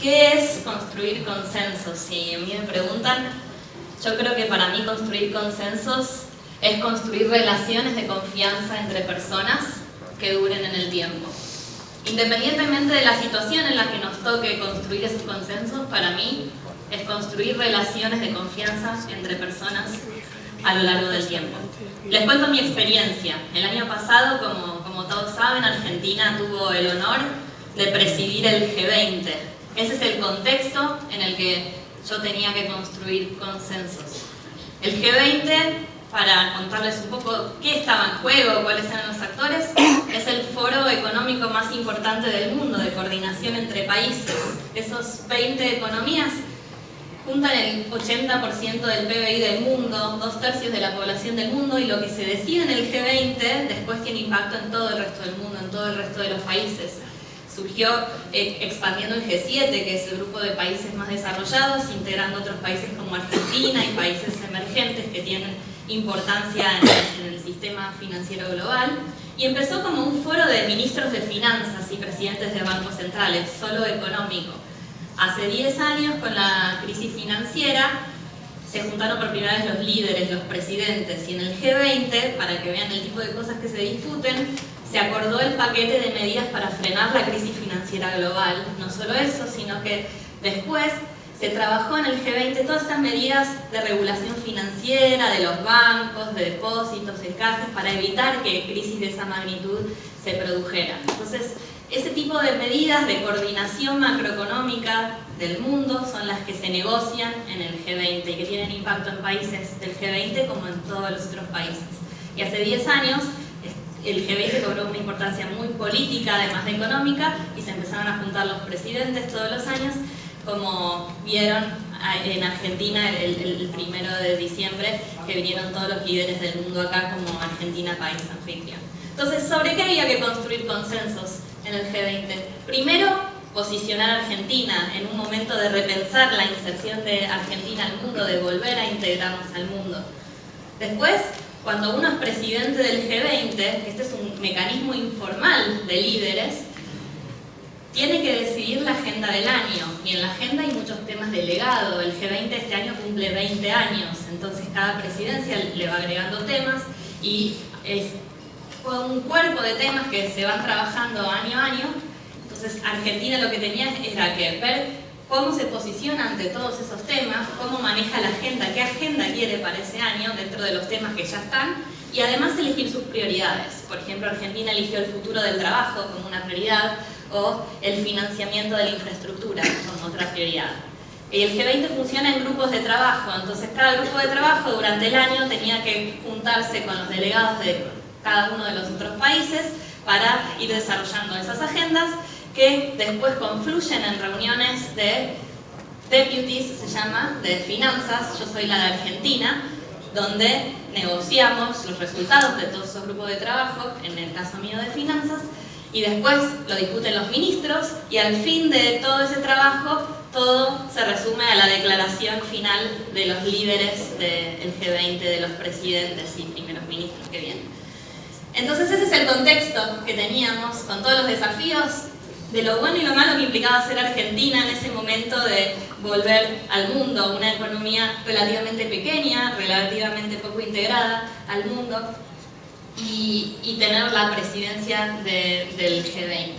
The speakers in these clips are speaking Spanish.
¿Qué es construir consensos? Si a mí me preguntan, yo creo que para mí construir consensos es construir relaciones de confianza entre personas que duren en el tiempo. Independientemente de la situación en la que nos toque construir esos consensos, para mí es construir relaciones de confianza entre personas a lo largo del tiempo. Les cuento mi experiencia. El año pasado, como todos saben, Argentina tuvo el honor de presidir el G20. Ese es el contexto en el que yo tenía que construir consensos. El G20, para contarles un poco qué estaba en juego, cuáles eran los actores, es el foro económico más importante del mundo, de coordinación entre países. Esos 20 economías juntan el 80% del PBI del mundo, 2/3 de la población del mundo, y lo que se decide en el G20 después tiene impacto en todo el resto del mundo, en todo el resto de los países. Surgió expandiendo el G7, que es el grupo de países más desarrollados, integrando otros países como Argentina y países emergentes que tienen importancia en el sistema financiero global. Y empezó como un foro de ministros de finanzas y presidentes de bancos centrales, solo económico. Hace 10 años, con la crisis financiera, se juntaron por primera vez los líderes, los presidentes, y en el G20, para que vean el tipo de cosas que se discuten, se acordó el paquete de medidas para frenar la crisis financiera global. No solo eso, sino que después se trabajó en el G20 todas estas medidas de regulación financiera, de los bancos, de depósitos, de cajas, para evitar que crisis de esa magnitud se produjeran. Entonces, ese tipo de medidas de coordinación macroeconómica del mundo son las que se negocian en el G20 y que tienen impacto en países del G20 como en todos los otros países. Y hace 10 años el G20 cobró una importancia muy política, además de económica, y se empezaron a juntar los presidentes todos los años, como vieron en Argentina el 1 de diciembre, que vinieron todos los líderes del mundo acá como Argentina, país anfitrión. Entonces, ¿sobre qué había que construir consensos en el G20? Primero, posicionar a Argentina en un momento de repensar la inserción de Argentina al mundo, de volver a integrarnos al mundo. Después, cuando uno es presidente del G20, este es un mecanismo informal de líderes, tiene que decidir la agenda del año, y en la agenda hay muchos temas de legado. El G20 este año cumple 20 años, entonces cada presidencia le va agregando temas y es un cuerpo de temas que se van trabajando año a año. Entonces Argentina lo que tenía era que ver cómo se posiciona ante todos esos temas, cómo maneja la agenda, qué agenda quiere para ese año dentro de los temas que ya están, y además elegir sus prioridades. Por ejemplo, Argentina eligió el futuro del trabajo como una prioridad, o el financiamiento de la infraestructura como otra prioridad. Y el G20 funciona en grupos de trabajo, entonces cada grupo de trabajo durante el año tenía que juntarse con los delegados de cada uno de los otros países para ir desarrollando esas agendas, que después confluyen en reuniones de deputies, se llama, de finanzas. Yo soy la de Argentina, donde negociamos los resultados de todos esos grupos de trabajo, en el caso mío de finanzas, y después lo discuten los ministros, y al fin de todo ese trabajo, todo se resume a la declaración final de los líderes del G20, de los presidentes y primeros ministros que vienen. Entonces ese es el contexto que teníamos, con todos los desafíos de lo bueno y lo malo que implicaba ser Argentina en ese momento de volver al mundo, una economía relativamente pequeña, relativamente poco integrada al mundo, y tener la presidencia del G20.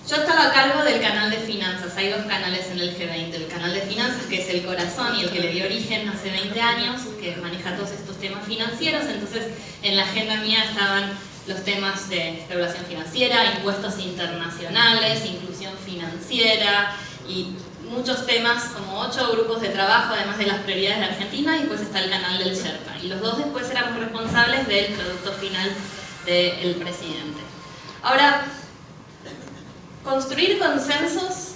Yo estaba a cargo del canal de finanzas. Hay dos canales en el G20, el canal de finanzas, que es el corazón y el que le dio origen hace 20 años, que maneja todos estos temas financieros. Entonces, en la agenda mía estaban los temas de regulación financiera, impuestos internacionales, inclusión financiera y muchos temas, como 8 grupos de trabajo, además de las prioridades de Argentina, y después está el canal del Sherpa. Y los dos después éramos responsables del producto final del presidente. Ahora, construir consensos,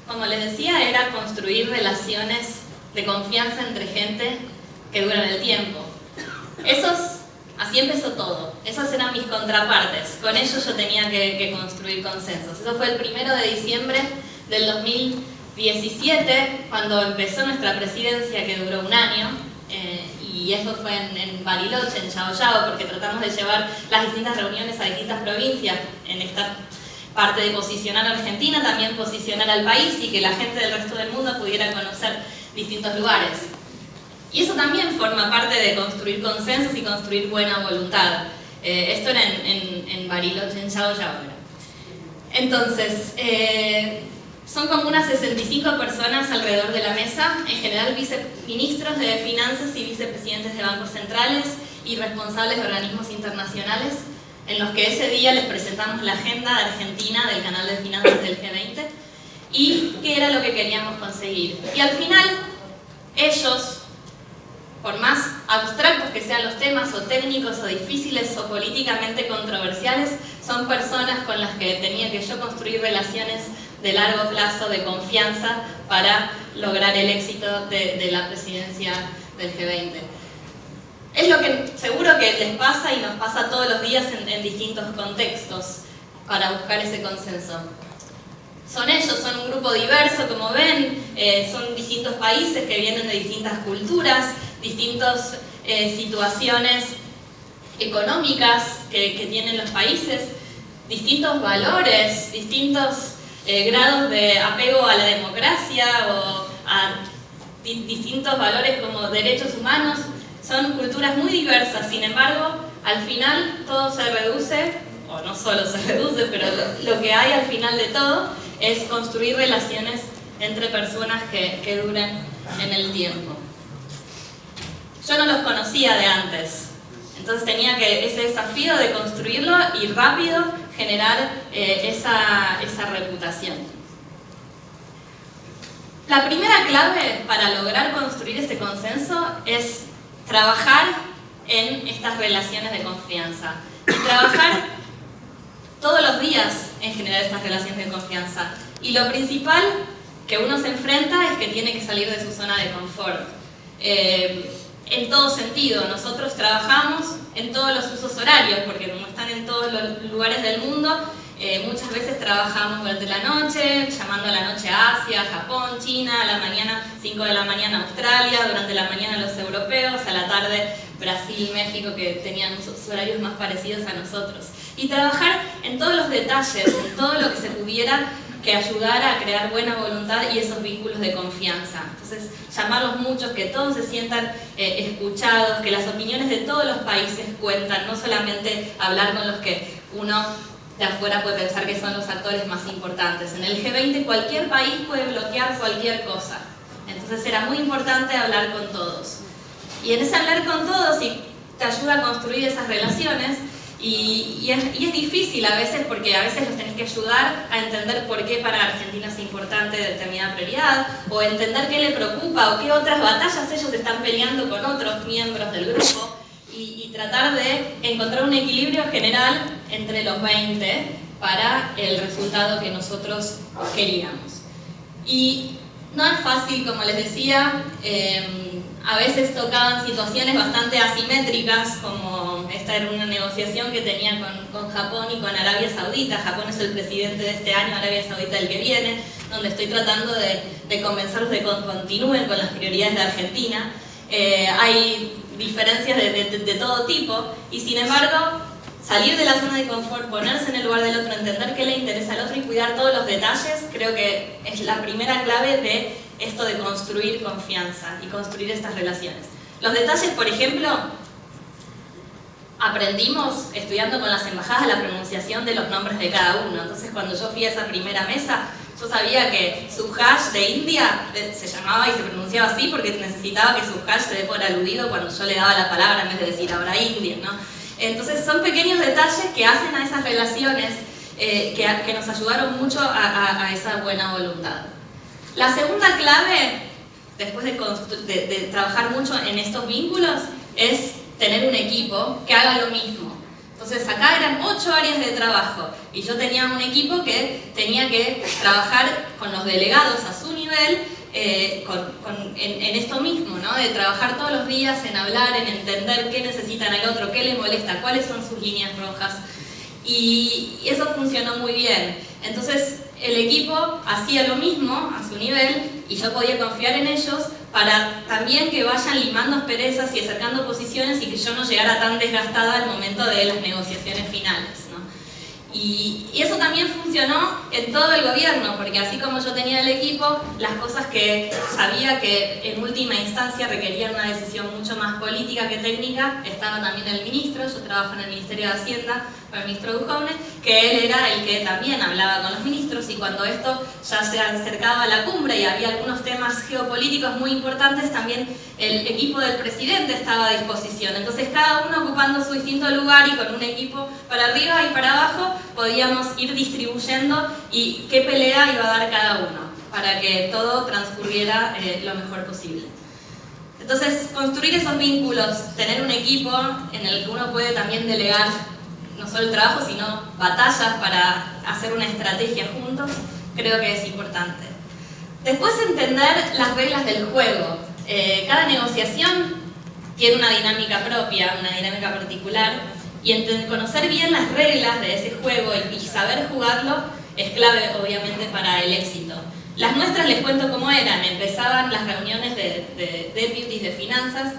como les decía, era construir relaciones de confianza entre gente que duran el tiempo. Así empezó todo. Esas eran mis contrapartes. Con ellos yo tenía que construir consensos. Eso fue el 1 de diciembre del 2017, cuando empezó nuestra presidencia, que duró un año. Y eso fue en Bariloche, en Chao Chao, porque tratamos de llevar las distintas reuniones a distintas provincias en esta parte de posicionar a Argentina, también posicionar al país y que la gente del resto del mundo pudiera conocer distintos lugares. Y eso también forma parte de construir consensos y construir buena voluntad. Esto era en Bariloche, en Chaoyabra. Entonces, son como unas 65 personas alrededor de la mesa, en general viceministros de finanzas y vicepresidentes de bancos centrales y responsables de organismos internacionales, en los que ese día les presentamos la agenda de Argentina del canal de finanzas del G20 y qué era lo que queríamos conseguir. Y al final, ellos, por más abstractos que sean los temas, o técnicos, o difíciles, o políticamente controversiales, son personas con las que tenía que yo construir relaciones de largo plazo, de confianza, para lograr el éxito de la presidencia del G20. Es lo que seguro que les pasa y nos pasa todos los días en distintos contextos para buscar ese consenso. Son ellos, son un grupo diverso, como ven, son distintos países que vienen de distintas culturas, distintas situaciones económicas que tienen los países, distintos valores, distintos grados de apego a la democracia o a distintos valores como derechos humanos. Son culturas muy diversas, sin embargo, al final todo se reduce, o no solo se reduce, pero lo que hay al final de todo es construir relaciones entre personas que duren en el tiempo. Yo no los conocía de antes, entonces tenía ese desafío de construirlo y rápido generar esa reputación. La primera clave para lograr construir este consenso es trabajar en estas relaciones de confianza y trabajar todos los días en generar estas relaciones de confianza. Y lo principal que uno se enfrenta es que tiene que salir de su zona de confort. En todo sentido, nosotros trabajamos en todos los usos horarios, porque como están en todos los lugares del mundo, muchas veces trabajamos durante la noche, llamando a la noche a Asia, Japón, China, a la mañana 5 de la mañana Australia, durante la mañana los europeos, a la tarde Brasil y México, que tenían usos horarios más parecidos a nosotros. Y trabajar en todos los detalles, en todo lo que se pudiera que ayudara a crear buena voluntad y esos vínculos de confianza. Entonces, llamarlos muchos, que todos se sientan escuchados, que las opiniones de todos los países cuentan, no solamente hablar con los que uno de afuera puede pensar que son los actores más importantes. En el G20 cualquier país puede bloquear cualquier cosa. Entonces era muy importante hablar con todos. Y en ese hablar con todos te ayuda a construir esas relaciones. Y es difícil a veces, porque a veces los tenés que ayudar a entender por qué para Argentina es importante determinada prioridad, o entender qué le preocupa o qué otras batallas ellos están peleando con otros miembros del grupo, y tratar de encontrar un equilibrio general entre los 20 para el resultado que nosotros queríamos. Y no es fácil, como les decía, a veces tocaban situaciones bastante asimétricas, como esta era una negociación que tenía con Japón y con Arabia Saudita. Japón es el presidente de este año, Arabia Saudita el que viene, donde estoy tratando de convencerlos de que continúen con las prioridades de Argentina. Hay diferencias de todo tipo, y sin embargo, salir de la zona de confort, ponerse en el lugar del otro, entender qué le interesa al otro y cuidar todos los detalles, creo que es la primera clave de esto de construir confianza y construir estas relaciones. Los detalles, por ejemplo, aprendimos estudiando con las embajadas la pronunciación de los nombres de cada uno. Entonces, cuando yo fui a esa primera mesa, yo sabía que Subhash de India se llamaba y se pronunciaba así porque necesitaba que Subhash se dé por aludido cuando yo le daba la palabra en vez de decir ahora India, ¿no? Entonces son pequeños detalles que hacen a esas relaciones que nos ayudaron mucho a esa buena voluntad. La segunda clave, después de trabajar mucho en estos vínculos, es tener un equipo que haga lo mismo. Entonces acá eran 8 áreas de trabajo y yo tenía un equipo que tenía que trabajar con los delegados a su nivel en esto mismo, ¿no? De trabajar todos los días en hablar, en entender qué necesitan el otro, qué le molesta, cuáles son sus líneas rojas, y eso funcionó muy bien. Entonces el equipo hacía lo mismo a su nivel y yo podía confiar en ellos para también que vayan limando asperezas y acercando posiciones y que yo no llegara tan desgastada al momento de las negociaciones finales, ¿no? Y eso también funcionó en todo el gobierno, porque así como yo tenía el equipo, las cosas que sabía que en última instancia requerían una decisión mucho más política que técnica, estaba también el ministro. Yo trabajo en el Ministerio de Hacienda con el ministro Duhovne, que él era el que también hablaba con los ministros, y cuando esto ya se acercaba a la cumbre y había algunos temas geopolíticos muy importantes, también el equipo del presidente estaba a disposición. Entonces cada uno ocupando su distinto lugar y con un equipo para arriba y para abajo, podíamos ir distribuyendo y qué pelea iba a dar cada uno para que todo transcurriera lo mejor posible. Entonces, construir esos vínculos, tener un equipo en el que uno puede también delegar no solo el trabajo, sino batallas para hacer una estrategia juntos, creo que es importante. Después, entender las reglas del juego. Cada negociación tiene una dinámica propia, una dinámica particular, y conocer bien las reglas de ese juego y saber jugarlo es clave, obviamente, para el éxito. Las nuestras les cuento cómo eran. Empezaban las reuniones de deputies de finanzas.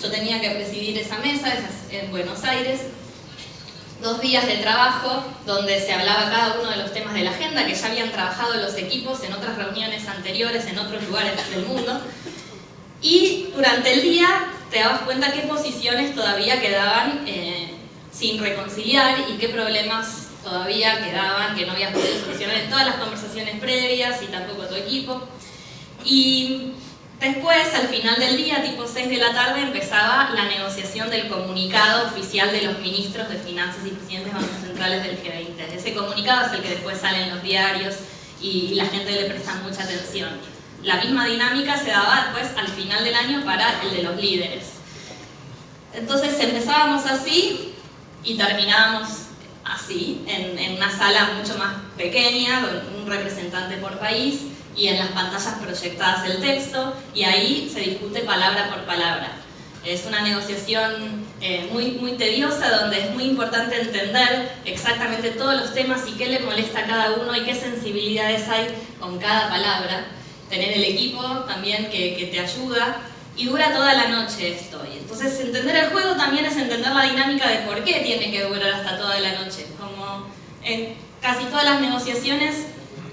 Yo tenía que presidir esa mesa en Buenos Aires. 2 días de trabajo donde se hablaba cada uno de los temas de la agenda que ya habían trabajado los equipos en otras reuniones anteriores en otros lugares del mundo. Y durante el día te dabas cuenta qué posiciones todavía quedaban sin reconciliar y qué problemas todavía quedaban que no habías podido solucionar en todas las conversaciones previas y tampoco tu equipo. Y después, al final del día, tipo 6 de la tarde, empezaba la negociación del comunicado oficial de los ministros de Finanzas y presidentes de bancos centrales del G20. Ese comunicado es el que después sale en los diarios y la gente le presta mucha atención. La misma dinámica se daba después al final del año para el de los líderes. Entonces empezábamos así y terminábamos así, en una sala mucho más pequeña, con un representante por país, y en las pantallas proyectadas el texto, y ahí se discute palabra por palabra. Es una negociación muy tediosa, donde es muy importante entender exactamente todos los temas y qué le molesta a cada uno y qué sensibilidades hay con cada palabra. Tener el equipo también que te ayuda, y dura toda la noche esto. Y entonces entender el juego también es entender la dinámica de por qué tiene que durar hasta toda la noche. Como en casi todas las negociaciones,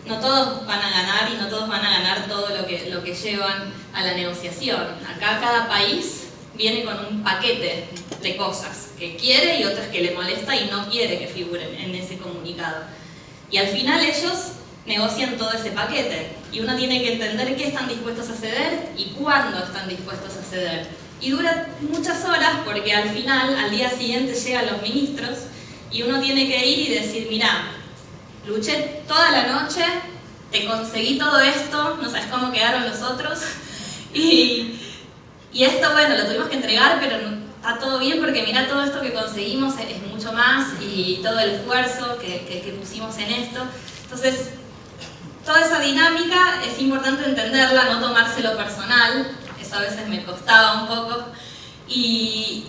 no todos van a ganar y no todos van a ganar todo lo que llevan a la negociación. Acá cada país viene con un paquete de cosas que quiere y otras que le molesta y no quiere que figuren en ese comunicado. Y al final ellos negocian todo ese paquete y uno tiene que entender qué están dispuestos a ceder y cuándo están dispuestos a ceder. Y dura muchas horas porque al final, al día siguiente, llegan los ministros y uno tiene que ir y decir, mirá, luché toda la noche, te conseguí todo esto, no sabes cómo quedaron los otros, y esto, bueno, lo tuvimos que entregar, pero está todo bien porque mirá, todo esto que conseguimos es mucho más, y todo el esfuerzo que pusimos en esto. Entonces, toda esa dinámica es importante entenderla, no tomárselo personal, eso a veces me costaba un poco, y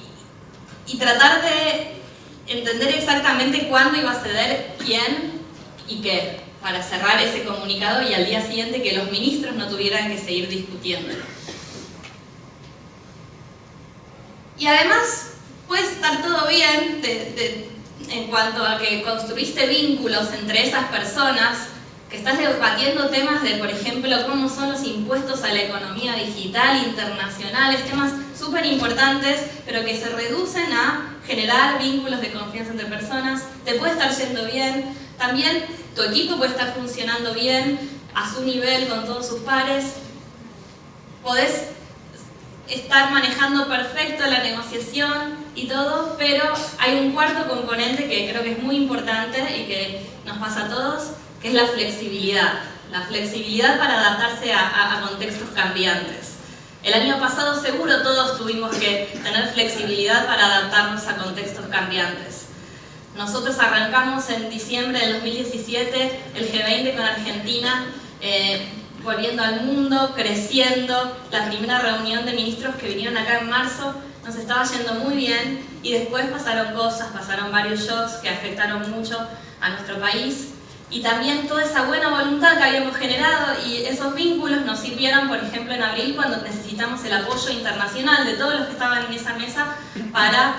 tratar de entender exactamente cuándo iba a ceder quién y qué, para cerrar ese comunicado y al día siguiente que los ministros no tuvieran que seguir discutiéndolo. Y además puede estar todo bien en cuanto a que construiste vínculos entre esas personas, que estás debatiendo temas de, por ejemplo, cómo son los impuestos a la economía digital, internacionales, temas súper importantes, pero que se reducen a generar vínculos de confianza entre personas. Te puede estar yendo bien, también tu equipo puede estar funcionando bien, a su nivel, con todos sus pares. Podés estar manejando perfecto la negociación y todo, pero hay un cuarto componente que creo que es muy importante y que nos pasa a todos, que es la flexibilidad. La flexibilidad para adaptarse a contextos cambiantes. El año pasado seguro todos tuvimos que tener flexibilidad para adaptarnos a contextos cambiantes. Nosotros arrancamos en diciembre del 2017 el G20 con Argentina, volviendo al mundo, creciendo. La primera reunión de ministros que vinieron acá en marzo nos estaba yendo muy bien, y después pasaron cosas, pasaron varios shocks que afectaron mucho a nuestro país, y también toda esa buena voluntad que habíamos generado y esos vínculos nos sirvieron, por ejemplo, en abril, cuando necesitamos el apoyo internacional de todos los que estaban en esa mesa para,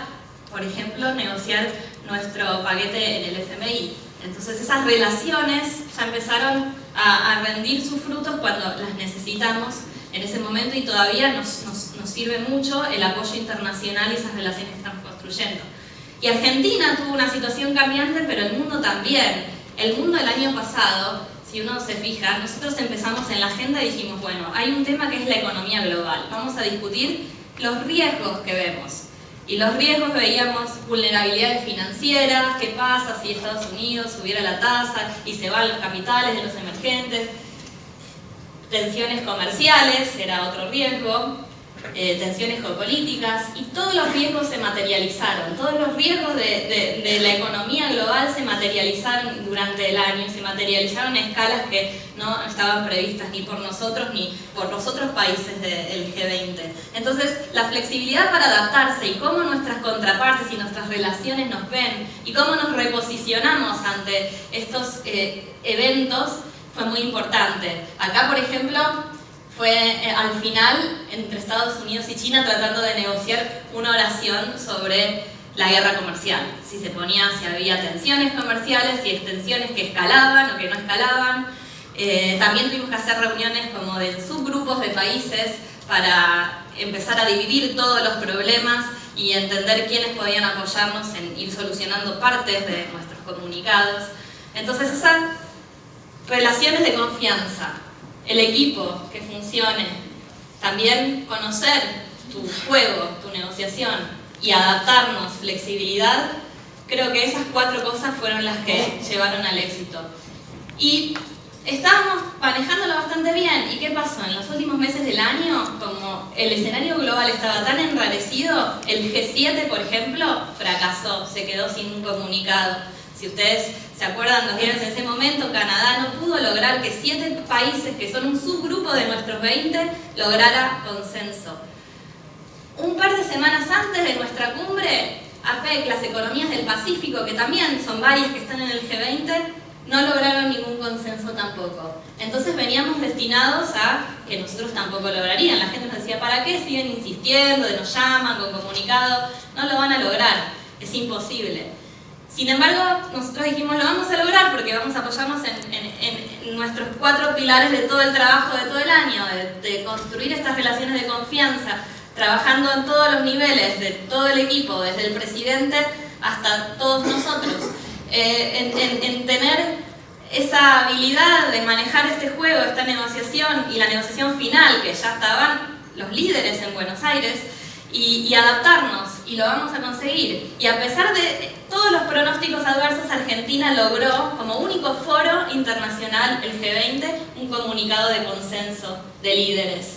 por ejemplo, negociar nuestro paquete en el FMI. Entonces esas relaciones ya empezaron a rendir sus frutos cuando las necesitamos en ese momento, y todavía nos sirve mucho el apoyo internacional y esas relaciones que estamos construyendo. Y Argentina tuvo una situación cambiante, pero el mundo también. El mundo el año pasado, si uno se fija, nosotros empezamos en la agenda y dijimos, bueno, hay un tema que es la economía global. Vamos a discutir los riesgos que vemos. Y los riesgos veíamos vulnerabilidades financieras, qué pasa si Estados Unidos subiera la tasa y se van los capitales de los emergentes, tensiones comerciales, era otro riesgo, tensiones geopolíticas, y todos los riesgos se materializaron, todos los riesgos de la economía global se materializaron durante el año, se materializaron a escalas que no estaban previstas ni por nosotros ni por los otros países del G20. Entonces, la flexibilidad para adaptarse y cómo nuestras contrapartes y nuestras relaciones nos ven y cómo nos reposicionamos ante estos eventos fue muy importante. Acá, por ejemplo, fue al final entre Estados Unidos y China tratando de negociar una oración sobre la guerra comercial. Si había tensiones comerciales, si tensiones que escalaban o que no escalaban. También tuvimos que hacer reuniones como de subgrupos de países para empezar a dividir todos los problemas y entender quiénes podían apoyarnos en ir solucionando partes de nuestros comunicados. Entonces esas relaciones de confianza, el equipo que funcione, también conocer tu juego, tu negociación y adaptarnos, flexibilidad, creo que esas 4 cosas fueron las que llevaron al éxito. Y estábamos manejándolo bastante bien. ¿Y qué pasó? En los últimos meses del año, como el escenario global estaba tan enrarecido, el G7, por ejemplo, fracasó, se quedó sin un comunicado. Si ustedes se acuerdan, los diarios en ese momento, Canadá no pudo lograr que 7 países, que son un subgrupo de nuestros 20, lograra consenso. Un par de semanas antes de nuestra cumbre, APEC, las economías del Pacífico, que también son varias que están en el G20, no lograron ningún consenso tampoco. Entonces veníamos destinados a que nosotros tampoco lograrían. La gente nos decía, ¿para qué siguen insistiendo? Nos llaman con comunicado. No lo van a lograr, es imposible. Sin embargo, nosotros dijimos, lo vamos a lograr porque vamos a apoyarnos en nuestros 4 pilares de todo el trabajo de todo el año, de construir estas relaciones de confianza, trabajando en todos los niveles, de todo el equipo, desde el presidente hasta todos nosotros, en tener esa habilidad de manejar este juego, esta negociación y la negociación final, que ya estaban los líderes en Buenos Aires, y adaptarnos, y lo vamos a conseguir. Y a pesar de todos los pronósticos adversos, Argentina logró, como único foro internacional, el G20, un comunicado de consenso de líderes.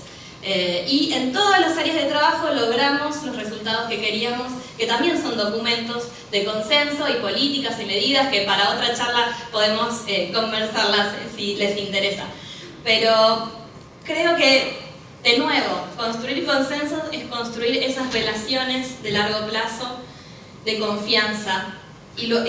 Y en todas las áreas de trabajo logramos los resultados que queríamos, que también son documentos de consenso y políticas y medidas que para otra charla podemos conversarlas si les interesa. Pero creo que, de nuevo, construir consensos es construir esas relaciones de largo plazo, de confianza, y lo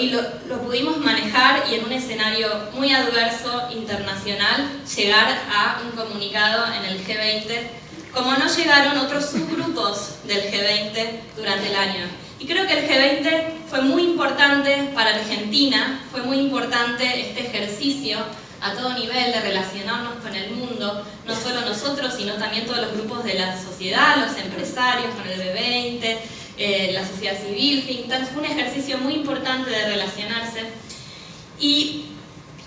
pudimos manejar, y en un escenario muy adverso internacional llegar a un comunicado en el G20, como no llegaron otros subgrupos del G20 durante el año. Y creo que el G20 fue muy importante para Argentina, fue muy importante este ejercicio a todo nivel de relacionarnos con el mundo, no solo nosotros, sino también todos los grupos de la sociedad, los empresarios con el B20, la sociedad civil, think tanks. Fue un ejercicio muy importante de relacionarse. Y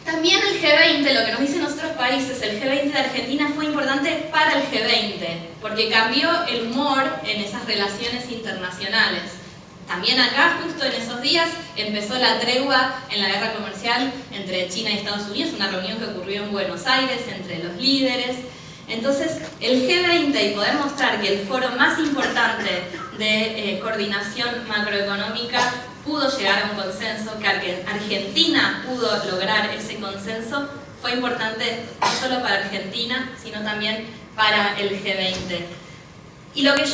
también el G20, lo que nos dicen otros países, el G20 de Argentina fue importante para el G20, porque cambió el humor en esas relaciones internacionales. También acá, justo en esos días, empezó la tregua en la guerra comercial entre China y Estados Unidos, una reunión que ocurrió en Buenos Aires entre los líderes. Entonces, el G20, y poder mostrar que el foro más importante de coordinación macroeconómica pudo llegar a un consenso, que Argentina pudo lograr ese consenso, fue importante no solo para Argentina, sino también para el G20. Y lo que yo